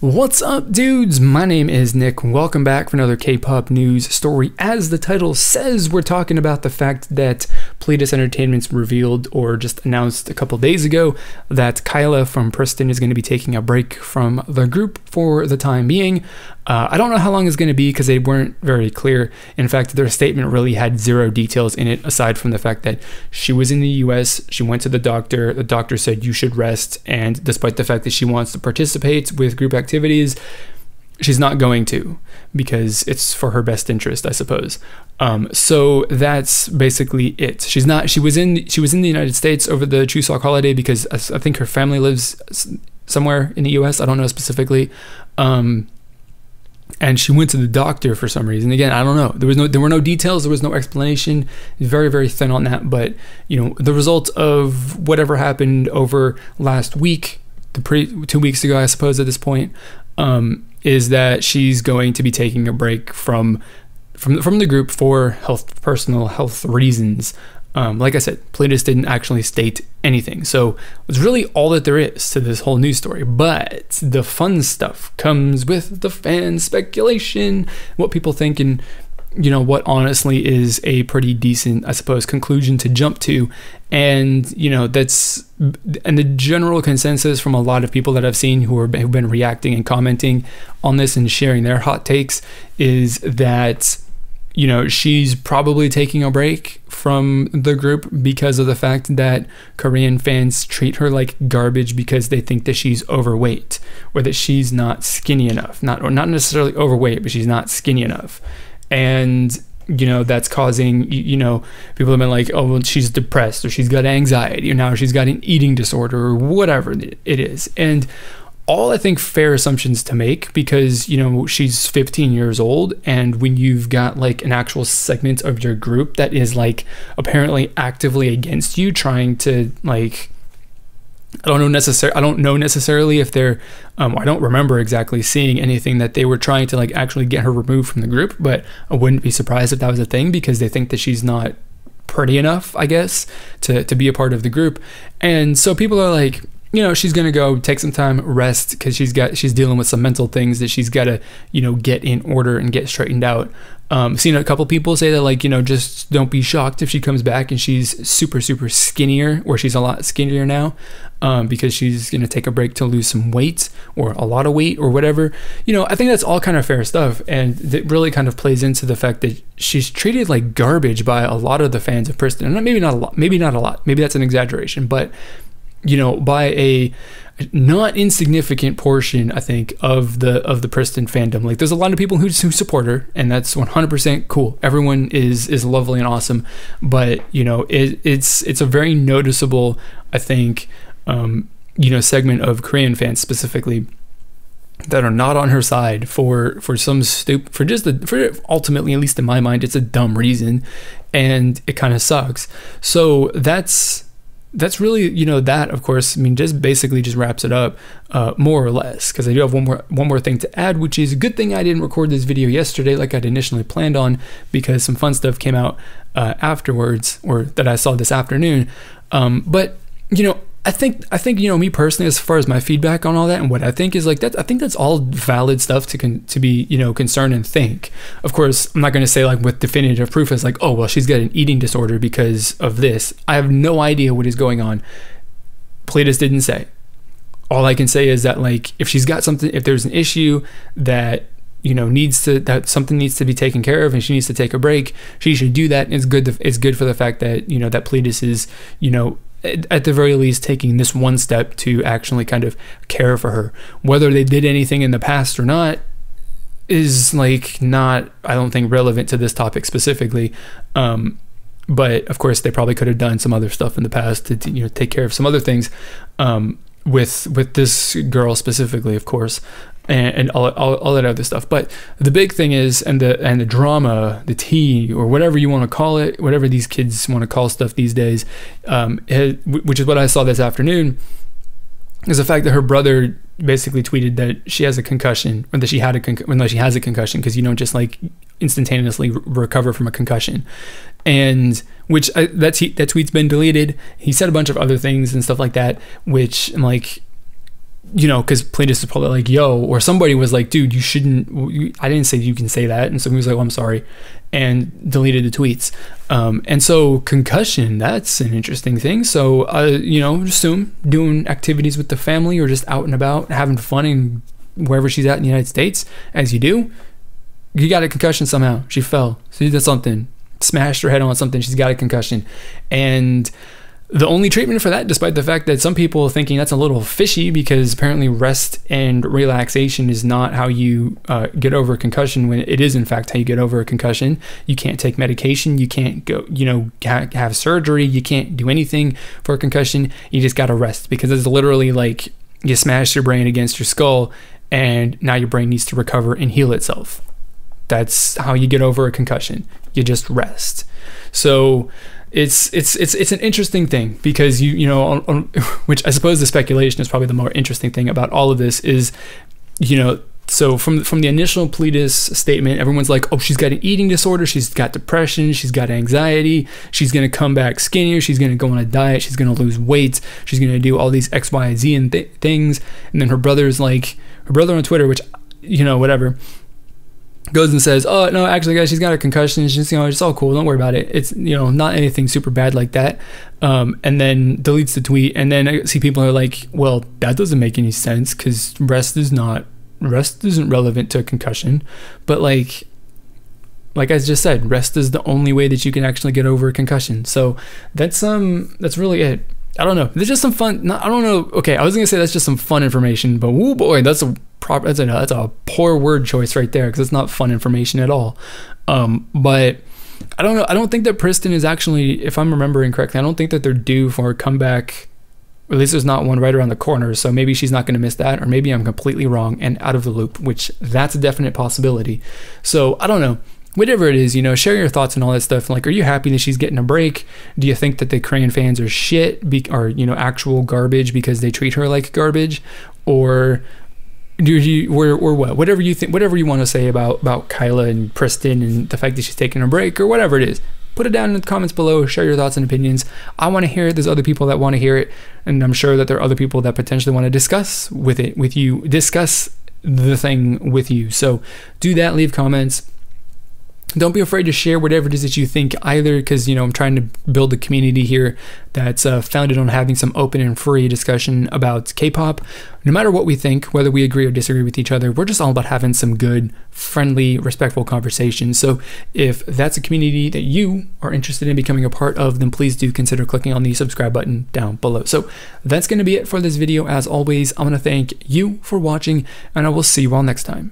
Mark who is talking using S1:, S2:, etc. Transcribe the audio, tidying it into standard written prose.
S1: What's up, dudes? My name is Nick. Welcome back for another K-pop news story. As the title says, we're talking about the fact that Pledis Entertainment's revealed or just announced a couple days ago that Kyla from Pristin is going to be taking a break from the group for the time being. I don't know how long it's going to be because they weren't very clear. In fact, their statement really had zero details in it aside from the fact that she was in the US, she went to the doctor said you should rest, and despite the fact that she wants to participate with group activities, she's not going to because it's for her best interest, I suppose. So that's basically it. She was in the United States over the Chuseok holiday because I think her family lives somewhere in the US. I don't know specifically. And she went to the doctor for some reason. Again, I don't know. There were no details. There was no explanation. Very, very thin on that. But the result of whatever happened over last week, 2 weeks ago, I suppose at this point, is that she's going to be taking a break from the group for personal health reasons. Like I said, Pledis didn't actually state anything, so it's really all that there is to this whole news story. But the fun stuff comes with the fan speculation, what people think, and what honestly is a pretty decent, I suppose, conclusion to jump to. And the general consensus from a lot of people that I've seen who've been reacting and commenting on this and sharing their hot takes is that she's probably taking a break from the group because of the fact that Korean fans treat her like garbage because they think that she's overweight or that she's not skinny enough. Not necessarily overweight, but she's not skinny enough. And that's causing, people have been like, oh, well, she's depressed or she's got anxiety or now she's got an eating disorder or whatever it is. And all, I think, fair assumptions to make because, she's 15 years old, and when you've got like an actual segment of your group that is like apparently actively against you, trying to like, I don't know necessarily if they're, I don't remember exactly seeing anything that they were trying to like actually get her removed from the group, but I wouldn't be surprised if that was a thing because they think that she's not pretty enough, I guess, to be a part of the group. And so people are like, she's gonna go take some time, rest, because she's dealing with some mental things that she's got to get in order and get straightened out. Seen a couple people say that, like, just don't be shocked if she comes back and she's super skinnier, or she's a lot skinnier now, because she's gonna take a break to lose some weight or a lot of weight or whatever. I think that's all kind of fair stuff, and it really kind of plays into the fact that she's treated like garbage by a lot of the fans of Pristin. And maybe not a lot, maybe that's an exaggeration, but by a not insignificant portion, I think, of the Pristin fandom. Like, there's a lot of people who support her, and that's 100% cool. Everyone is lovely and awesome, but it's a very noticeable, I think, segment of Korean fans specifically that are not on her side for ultimately, at least in my mind, it's a dumb reason, and it kind of sucks. So that's really, that, of course, just basically just wraps it up, more or less, because I do have one more thing to add, which is a good thing I didn't record this video yesterday like I'd initially planned on, because some fun stuff came out afterwards, or that I saw this afternoon. But I think me personally, as far as my feedback on all that and what I think is like that, I think that's all valid stuff to be concerned and think. Of course, I'm not going to say like with definitive proof as like, oh well, she's got an eating disorder because of this. I have no idea what is going on. Pledis didn't say. All I can say is that, like, if she's got something, if there's an issue that something needs to be taken care of and she needs to take a break, she should do that. It's good for the fact that that Pledis is at the very least taking this one step to actually kind of care for her. Whether they did anything in the past or not is like not, I don't think, relevant to this topic specifically. But of course they probably could have done some other stuff in the past to take care of some other things with this girl specifically, of course, and all that other stuff. But the big thing is, and the drama, the tea, or whatever you want to call it, whatever these kids want to call stuff these days, which is what I saw this afternoon, is the fact that her brother basically tweeted that she has a concussion, or that she has a concussion, because you don't just like instantaneously recover from a concussion. And that tweet's been deleted. He said a bunch of other things and stuff like that, which I'm like, you know, because Pledis was probably like, yo, or somebody was like, dude, you shouldn't, I didn't say you can say that. And so he was like, well, I'm sorry, and deleted the tweets. And so Concussion, that's an interesting thing. So, you know, assume doing activities with the family or just out and about, having fun in wherever she's at in the United States, as you do. You got a concussion somehow. She fell. She did something, smashed her head on something. She's got a concussion. And the only treatment for that, despite the fact that some people are thinking that's a little fishy, because apparently rest and relaxation is not how you get over a concussion, when it is in fact how you get over a concussion. You can't take medication, you can't go, you know, have surgery, you can't do anything for a concussion. You just got to rest, because it's literally like you smash your brain against your skull and now your brain needs to recover and heal itself. That's how you get over a concussion. You just rest. So it's an interesting thing, because you know, which I suppose the speculation is probably the more interesting thing about all of this is, you know, so from the initial Pledis statement, everyone's like, oh, she's got an eating disorder, she's got depression, she's got anxiety, she's going to come back skinnier, she's going to go on a diet, she's going to lose weight, she's going to do all these X, Y, Z and things. And then her brother on Twitter, which, you know, whatever, goes and says, oh, no, actually, guys, she's got a concussion. It's just, you know, it's all cool. Don't worry about it. It's, you know, not anything super bad like that. And then deletes the tweet. And then I see people are like, well, that doesn't make any sense, because rest isn't relevant to a concussion. But like I just said, rest is the only way that you can actually get over a concussion. So that's really it. I don't know. There's just some fun. I don't know. Okay, I was gonna say that's just some fun information, but oh boy, that's a poor word choice right there, because it's not fun information at all. But I don't know. I don't think that Pristin is actually, if I'm remembering correctly, I don't think that they're due for a comeback. Or at least there's not one right around the corner. So maybe she's not going to miss that, or maybe I'm completely wrong and out of the loop, which that's a definite possibility. So I don't know. Whatever it is, you know, share your thoughts and all that stuff. Like, are you happy that she's getting a break? Do you think that the Korean fans are shit, or, you know, actual garbage because they treat her like garbage? Or do you, or what? Whatever you think, whatever you want to say about Kyla and Pristin and the fact that she's taking a break, or whatever it is, put it down in the comments below. Share your thoughts and opinions. I want to hear it. There's other people that want to hear it, and I'm sure that there are other people that potentially want to discuss the thing with you. So do that. Leave comments. Don't be afraid to share whatever it is that you think either, because, you know, I'm trying to build a community here that's founded on having some open and free discussion about K-pop. No matter what we think, whether we agree or disagree with each other, we're just all about having some good, friendly, respectful conversations. So if that's a community that you are interested in becoming a part of, then please do consider clicking on the subscribe button down below. So that's going to be it for this video. As always, I want to thank you for watching, and I will see you all next time.